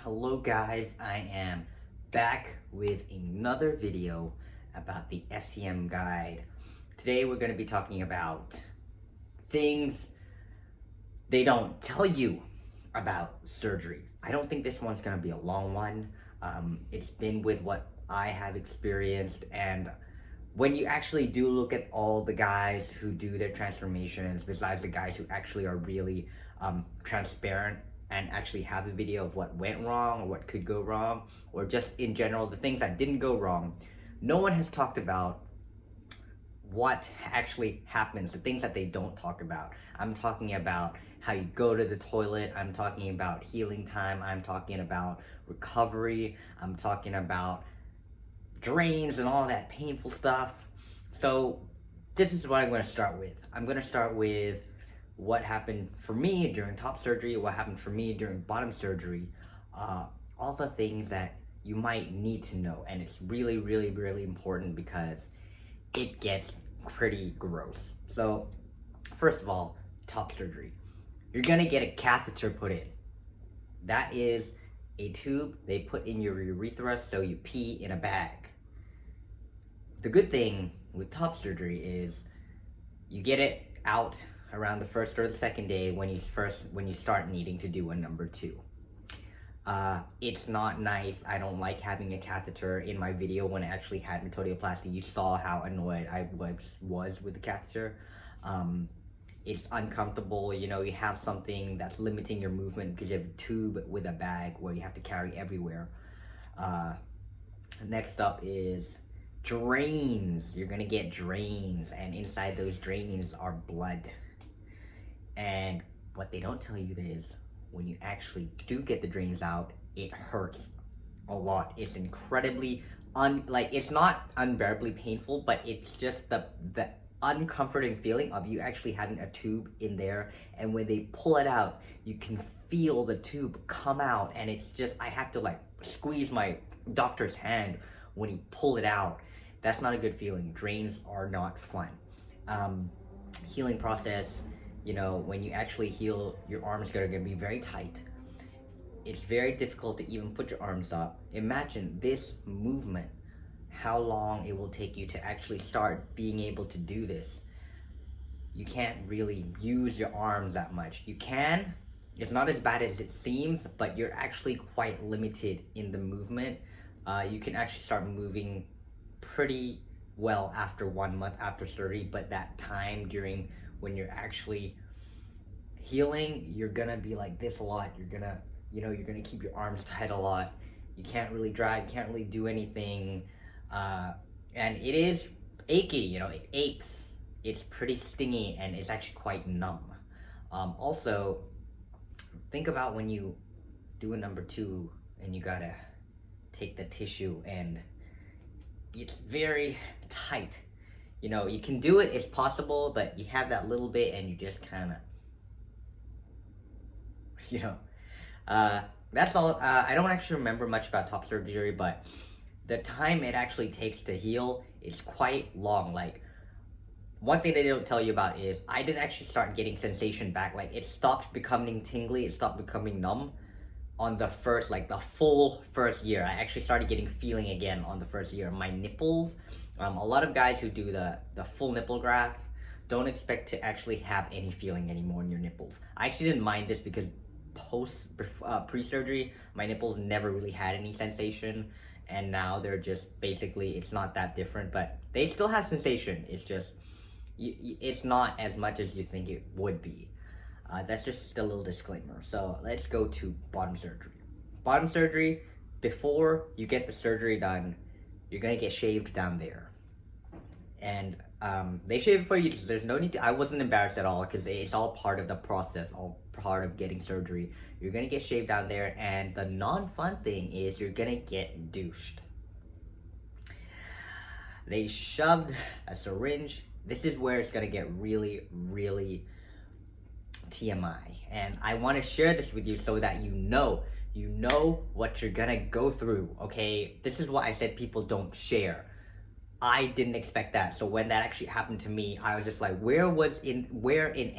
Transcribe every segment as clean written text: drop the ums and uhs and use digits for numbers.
Hello guys, I am back with another video about the FTM guide. Today we're going to be talking about things they don't tell you about surgery. I don't think this one's going to be a long one. It's been with what I have experienced, and when you actually do look at all the guys who do their transformations, besides the guys who actually are really transparent and actually have a video of what went wrong or what could go wrong, or just in general the things that didn't go wrong, no one has talked about what actually happens, the things that they don't talk about. I'm talking about how you go to the toilet, I'm talking about healing time, I'm talking about recovery, I'm talking about drains and all that painful stuff. So this is what I'm going to start with. I'm going to start with what happened for me during top surgery, what happened for me during bottom surgery, all the things that you might need to know. And it's really, really, really important because it gets pretty gross. So first of all, top surgery. You're going to get a catheter put in. That is a tube they put in your urethra so you pee in a bag. The good thing with top surgery is you get it out around the first or the second day when you start needing to do a number 2. It's not nice. I don't like having a catheter. In my video when I actually had metodioplasty, you saw how annoyed I was with the catheter. It's uncomfortable. You know, you have something that's limiting your movement because you have a tube with a bag where you have to carry everywhere. Next up is drains. You're gonna get drains, and inside those drains are blood. And what they don't tell you is when you actually do get the drains out, it hurts a lot. It's incredibly it's not unbearably painful, but it's just the uncomforting feeling of you actually having a tube in there, and when they pull it out, you can feel the tube come out, and it's just, I have to squeeze my doctor's hand when he pulled it out. That's not a good feeling. Drains are not fun. Healing process, you know, when you actually heal, your arms are going to be very tight. It's very difficult to even put your arms up. Imagine this movement, how long it will take you to actually start being able to do this. You can't really use your arms that much. You can. It's not as bad as it seems, but you're actually quite limited in the movement. You can actually start moving pretty well after 1 month after surgery, but that time during when you're actually healing, you're gonna be like this a lot. You're gonna keep your arms tight a lot. You can't really drive, you can't really do anything, and it is achy. You know, it aches. It's pretty stingy, and it's actually quite numb. Also, think about when you do a number 2 and you gotta take the tissue, and it's very tight. You know, you can do it, it's possible, but you have that little bit and you just kind of, you know, that's all. I don't actually remember much about top surgery, but the time it actually takes to heal is quite long. Like, one thing they don't tell you about is I didn't actually start getting sensation back. Like, it stopped becoming tingly, it stopped becoming numb on the first, the full first year. I actually started getting feeling again on the first year. My nipples, a lot of guys who do the full nipple graft don't expect to actually have any feeling anymore in your nipples. I actually didn't mind this because pre-surgery, my nipples never really had any sensation, and now they're just basically, it's not that different, but they still have sensation. It's just, it's not as much as you think it would be. That's just a little disclaimer. So let's go to bottom surgery. Bottom surgery, before you get the surgery done, you're gonna get shaved down there. And they shave it for you. There's no need to, I wasn't embarrassed at all because it's all part of the process, all part of getting surgery. You're gonna get shaved down there, and the non-fun thing is you're gonna get douched. They shoved a syringe. This is where it's gonna get really, really TMI, and I want to share this with you so that you know what you're gonna go through. Okay, this is why I said people don't share. I didn't expect that, so when that actually happened to me, I was just like, where in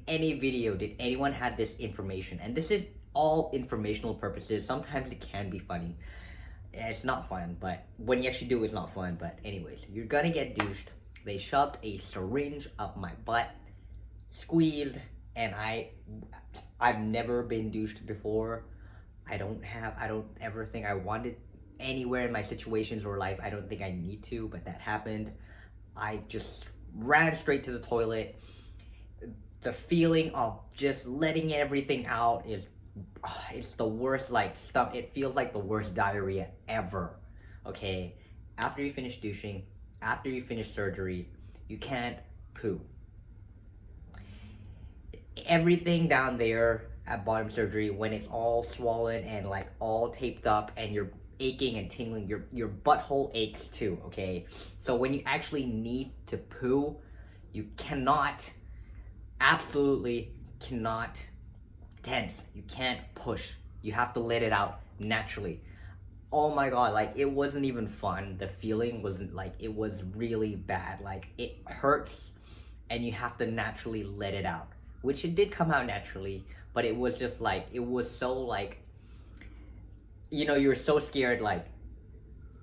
any video did anyone have this information? And this is all informational purposes. Sometimes it can be funny. It's not fun, but when you actually do, it's not fun. But anyways, you're gonna get douched. They shoved a syringe up my butt, squeezed, and I've never been douched before. I don't ever think I wanted anywhere in my situations or life. I don't think I need to, but that happened. I just ran straight to the toilet. The feeling of just letting everything out is, it's the worst, like, stuff. It feels like the worst diarrhea ever. Okay, after you finish douching, after you finish surgery, you can't poo. Everything down there at bottom surgery, when it's all swollen and like all taped up and you're aching and tingling, your butthole aches too, okay? So when you actually need to poo, you cannot, absolutely cannot tense. You can't push. You have to let it out naturally. Oh my god, like, it wasn't even fun. The feeling wasn't, like, it was really bad. Like, it hurts and you have to naturally let it out, which it did come out naturally, but it was just like, it was so like, you know, you're so scared like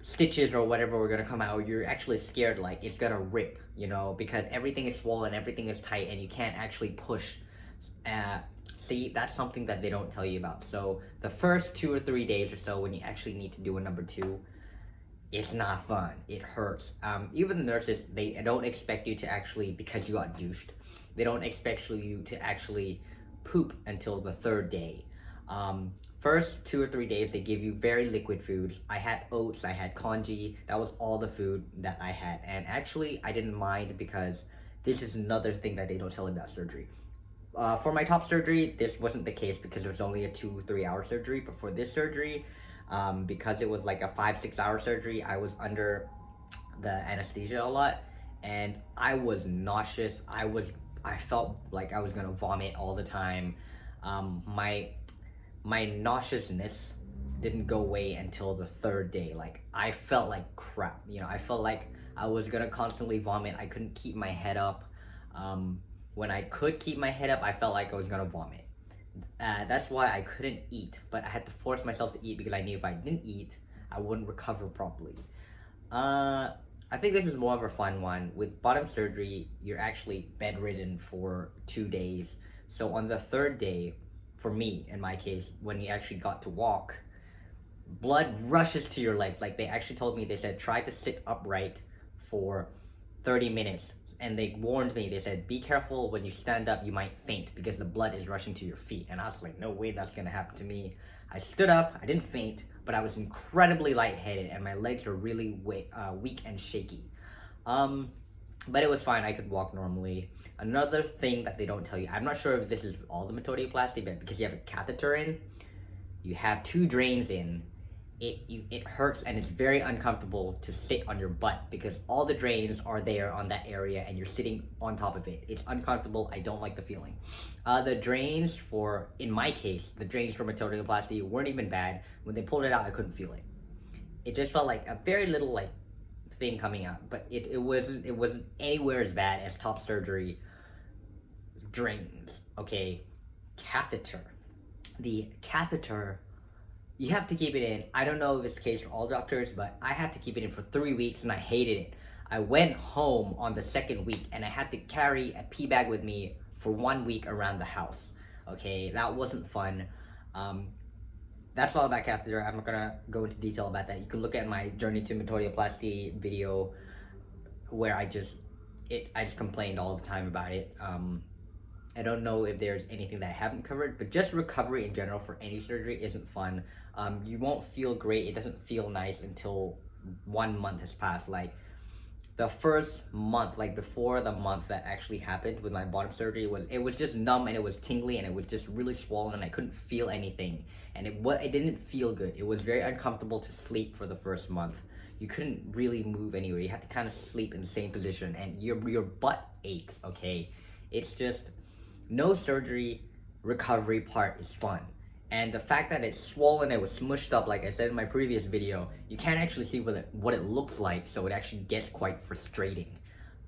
stitches or whatever were gonna come out. You're actually scared like it's gonna rip, you know, because everything is swollen, everything is tight, and you can't actually push. See, that's something that they don't tell you about. So the first 2 or 3 days or so, when you actually need to do a number 2, it's not fun. It hurts. Even the nurses, they don't expect you to actually, because you got douched, they don't expect you to actually poop until the 3rd day. First 2 or 3 days, they give you very liquid foods. I had oats, I had congee. That was all the food that I had. And actually, I didn't mind, because this is another thing that they don't tell about surgery. For my top surgery, this wasn't the case because it was only a 2-3 hour surgery. But for this surgery, because it was like a 5-6 hour surgery, I was under the anesthesia a lot, and I was nauseous. I felt like I was gonna vomit all the time. My nauseousness didn't go away until the 3rd day. Like, I felt like crap, you know. I felt like I was gonna constantly vomit. I couldn't keep my head up. When I could keep my head up, I felt like I was gonna vomit. That's why I couldn't eat, but I had to force myself to eat, because I knew if I didn't eat, I wouldn't recover properly. I think this is more of a fun one. With bottom surgery, you're actually bedridden for 2 days. So on the 3rd day, for me, in my case, when you actually got to walk, blood rushes to your legs. Like, they actually told me, they said, try to sit upright for 30 minutes. And they warned me, they said, be careful when you stand up, you might faint because the blood is rushing to your feet. And I was like, no way that's gonna happen to me. I stood up, I didn't faint, but I was incredibly lightheaded and my legs were really weak and shaky. But it was fine, I could walk normally. Another thing that they don't tell you, I'm not sure if this is all the metodioplasty, but because you have a catheter in, you have 2 drains in, it hurts and it's very uncomfortable to sit on your butt because all the drains are there on that area and you're sitting on top of it. It's uncomfortable. I don't like the feeling. The drains for, in my case, the drains for metodioplasty weren't even bad. When they pulled it out, I couldn't feel it. It just felt like a very little like thing coming out, but it wasn't anywhere as bad as top surgery drains. Okay, catheter. The catheter, you have to keep it in. I don't know if it's the case for all doctors, but I had to keep it in for 3 weeks and I hated it. I went home on the 2nd week and I had to carry a pee bag with me for 1 week around the house. Okay, that wasn't fun. That's all about catheter. I'm not gonna go into detail about that. You can look at my journey to metodioplasty video where I just complained all the time about it. I don't know if there's anything that I haven't covered, but just recovery in general for any surgery isn't fun. You won't feel great. It doesn't feel nice until 1 month has passed. Like, the first month, like before the month that actually happened with my bottom surgery, it was just numb and it was tingly and it was just really swollen and I couldn't feel anything. And it didn't feel good. It was very uncomfortable to sleep for the first month. You couldn't really move anywhere. You had to kind of sleep in the same position and your butt aches, okay? It's just, no surgery recovery part is fun. And the fact that it's swollen, it was smushed up, like I said in my previous video, you can't actually see what it looks like, so it actually gets quite frustrating.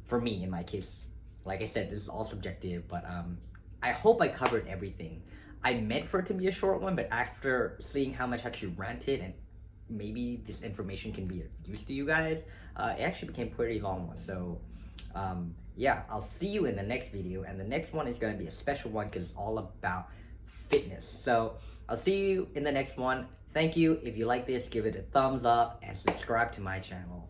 For me, in my case. Like I said, this is all subjective, but I hope I covered everything. I meant for it to be a short one, but after seeing how much I actually ranted and maybe this information can be of use to you guys, it actually became a pretty long one. So yeah, I'll see you in the next video, and the next one is going to be a special one because it's all about fitness. So I'll see you in the next one. Thank you. If you like this, give it a thumbs up and subscribe to my channel.